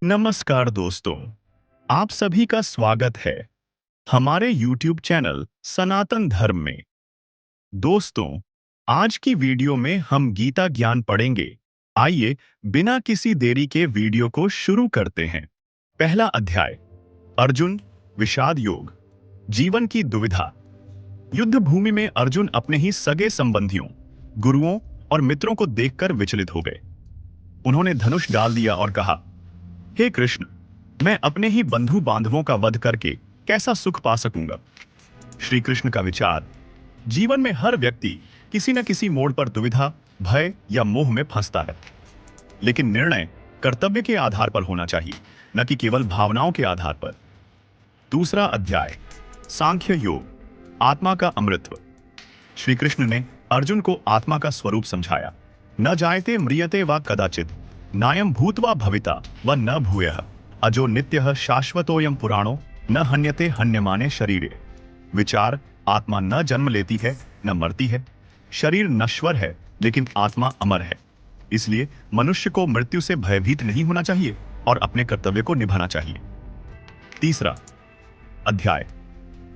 नमस्कार दोस्तों, आप सभी का स्वागत है हमारे YouTube चैनल सनातन धर्म में। दोस्तों, आज की वीडियो में हम गीता ज्ञान पढ़ेंगे। आइए बिना किसी देरी के वीडियो को शुरू करते हैं। पहला अध्याय, अर्जुन, विषाद योग। जीवन की दुविधा। युद्ध भूमि में अर्जुन अपने ही सगे संबंधियों, गुरुओं और मित्रों को देखकर विचलित हो गए। उन्होंने धनुष डाल दिया और कहा, हे कृष्ण, मैं अपने ही बंधु बांधवों का वध करके कैसा सुख पा सकूंगा। श्री कृष्ण का विचार। जीवन में हर व्यक्ति किसी न किसी मोड़ पर दुविधा, भय या मोह में फंसता है, लेकिन निर्णय कर्तव्य के आधार पर होना चाहिए, न कि केवल भावनाओं के आधार पर। दूसरा अध्याय, सांख्य योग, आत्मा का अमृतत्व। श्री कृष्ण ने अर्जुन को आत्मा का स्वरूप समझाया। न जायते म्रियते वा कदाचित, नायम भूत्वा भविता व न भूयः, अजो नित्यः शाश्वतोयम पुराणो, न हन्यते हन्यमाने शरीरे। विचार, आत्मा न जन्म लेती है न मरती है। शरीर नश्वर है लेकिन आत्मा अमर है। इसलिए मनुष्य को मृत्यु से भयभीत नहीं होना चाहिए और अपने कर्तव्य को निभाना चाहिए। तीसरा अध्याय,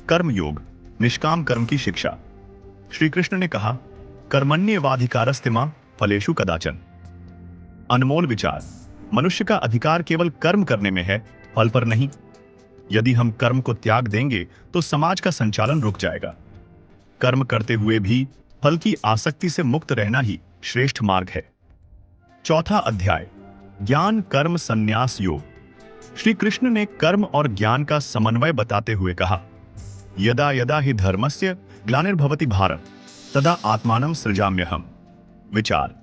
कर्म योग, निष्काम कर्म की शिक्षा। श्री कृष्ण ने कहा, कर्मण्येवाधिकारस्ते मा फलेषु कदाचन। अनमोल विचार। मनुष्य का अधिकार केवल कर्म करने में है, फल पर नहीं। यदि हम कर्म को त्याग देंगे तो समाज का संचालन रुक जाएगा। कर्म करते हुए भी फल की आसक्ति से मुक्त रहना ही श्रेष्ठ मार्ग है। चौथा अध्याय, ज्ञान कर्म संन्यास योग। श्री कृष्ण ने कर्म और ज्ञान का समन्वय बताते हुए कहा, यदा यदा हि धर्मस्य ग्लानिर्भवति भारत, तदा आत्मानं सृजाम्यहम्। विचार,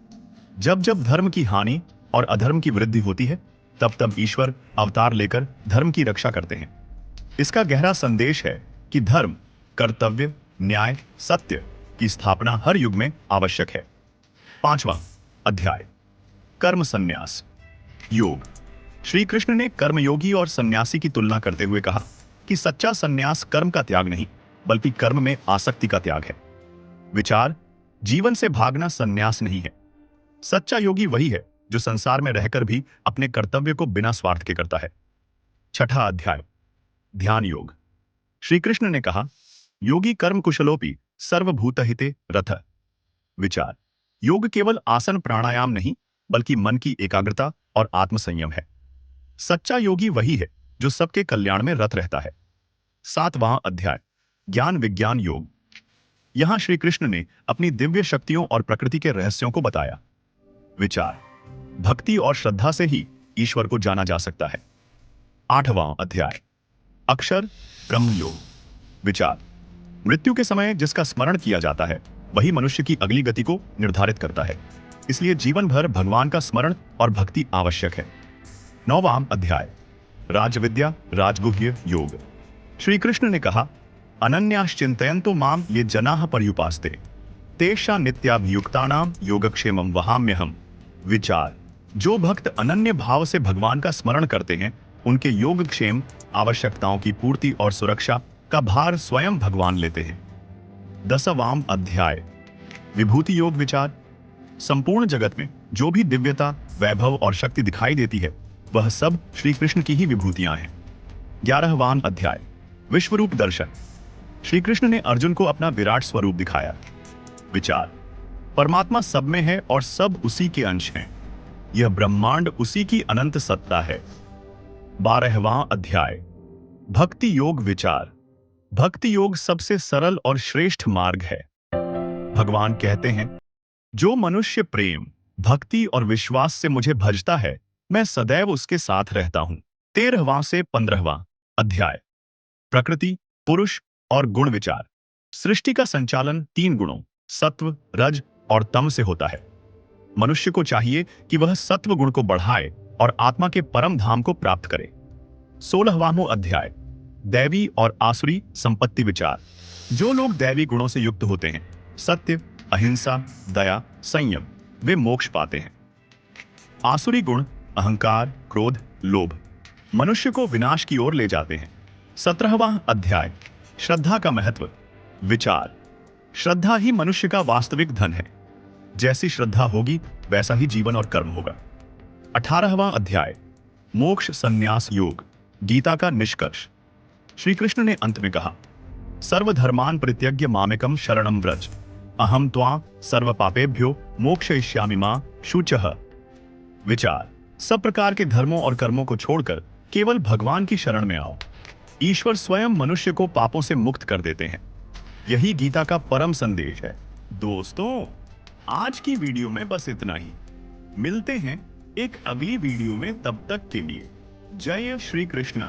जब जब धर्म की हानि और अधर्म की वृद्धि होती है, तब तब ईश्वर अवतार लेकर धर्म की रक्षा करते हैं। इसका गहरा संदेश है कि धर्म, कर्तव्य, न्याय, सत्य की स्थापना हर युग में आवश्यक है। पांचवा अध्याय, कर्म संन्यास योग। श्री कृष्ण ने कर्मयोगी और सन्यासी की तुलना करते हुए कहा कि सच्चा सन्यास कर्म का त्याग नहीं, बल्कि कर्म में आसक्ति का त्याग है। विचार, जीवन से भागना सन्यास नहीं है। सच्चा योगी वही है जो संसार में रहकर भी अपने कर्तव्य को बिना स्वार्थ के करता है। छठा अध्याय, ध्यान योग। श्री कृष्ण ने कहा, योगी कर्म कुशलोपि सर्वभूतहिते रतः। विचार, योग केवल आसन प्राणायाम नहीं, बल्कि मन की एकाग्रता और आत्मसंयम है। सच्चा योगी वही है जो सबके कल्याण में रत रहता है। सातवां अध्याय, ज्ञान विज्ञान योग। यहां श्री कृष्ण ने अपनी दिव्य शक्तियों और प्रकृति के रहस्यों को बताया। विचार, भक्ति और श्रद्धा से ही ईश्वर को जाना जा सकता है। आठवां अध्याय, अक्षर ब्रह्म योग। विचार, मृत्यु के समय जिसका स्मरण किया जाता है वही मनुष्य की अगली गति को निर्धारित करता है। इसलिए जीवन भर भगवान का स्मरण और भक्ति आवश्यक है। नौवां अध्याय, राजविद्या राजगुह्य योग। श्री कृष्ण ने कहा, अनन्याश्चिन्तयन्तो माम ये जनाः पर्युपास्ते, तेषां नित्याभियुक्तानां योगक्षेमं वहाम्यहम्। विचार, जो भक्त अनन्य भाव से भगवान का स्मरण करते हैं, उनके योगक्षेम, आवश्यकताओं की पूर्ति और सुरक्षा का भार स्वयं भगवान लेते हैं। दसवां अध्याय, विभूति योग। विचार, संपूर्ण जगत में जो भी दिव्यता, वैभव और शक्ति दिखाई देती है, वह सब श्री कृष्ण की ही विभूतियां हैं। 11वां अध्याय, विश्वरूप दर्शन। श्री कृष्ण ने अर्जुन को अपना विराट स्वरूप दिखाया। विचार, परमात्मा सब में है और सब उसी के अंश हैं। यह ब्रह्मांड उसी की अनंत सत्ता है। 12वां अध्याय, भक्ति योग। विचार, भक्ति योग सबसे सरल और श्रेष्ठ मार्ग है। भगवान कहते हैं, जो मनुष्य प्रेम, भक्ति और विश्वास से मुझे भजता है, मैं सदैव उसके साथ रहता हूं। 13वां से 15वां अध्याय, प्रकृति, पुरुष और गुण। विचार, सृष्टि का संचालन 3 गुणों, सत्व, रज और तम से होता है। मनुष्य को चाहिए कि वह सत्व गुण को बढ़ाए और आत्मा के परम धाम को प्राप्त करे। 16वां अध्याय, दैवी और आसुरी संपत्ति। विचार, जो लोग दैवी गुणों से युक्त होते हैं, सत्य, अहिंसा, दया, संयम, वे मोक्ष पाते हैं। आसुरी गुण, अहंकार, क्रोध, लोभ, मनुष्य को विनाश की ओर ले जाते हैं। 17वां अध्याय, श्रद्धा का महत्व। विचार, श्रद्धा ही मनुष्य का वास्तविक धन है। जैसी श्रद्धा होगी वैसा ही जीवन और कर्म होगा। 18वां अध्याय, मोक्ष संन्यास योग, गीता का निष्कर्ष। श्री कृष्ण ने अंत में कहा, सर्वधर्मान् परित्यज्य मामेकं शरणं व्रज, अहम त्वां सर्व पापेभ्यो मोक्षयिष्यामि मा शुचः। विचार, सब प्रकार के धर्मों और कर्मों को छोड़कर केवल भगवान की शरण में आओ। ईश्वर स्वयं मनुष्य को पापों से मुक्त कर देते हैं। यही गीता का परम संदेश है। दोस्तों, आज की वीडियो में बस इतना ही। मिलते हैं एक अगली वीडियो में, तब तक के लिए जय श्री कृष्ण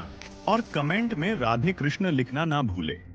और कमेंट में राधे कृष्ण लिखना ना भूले।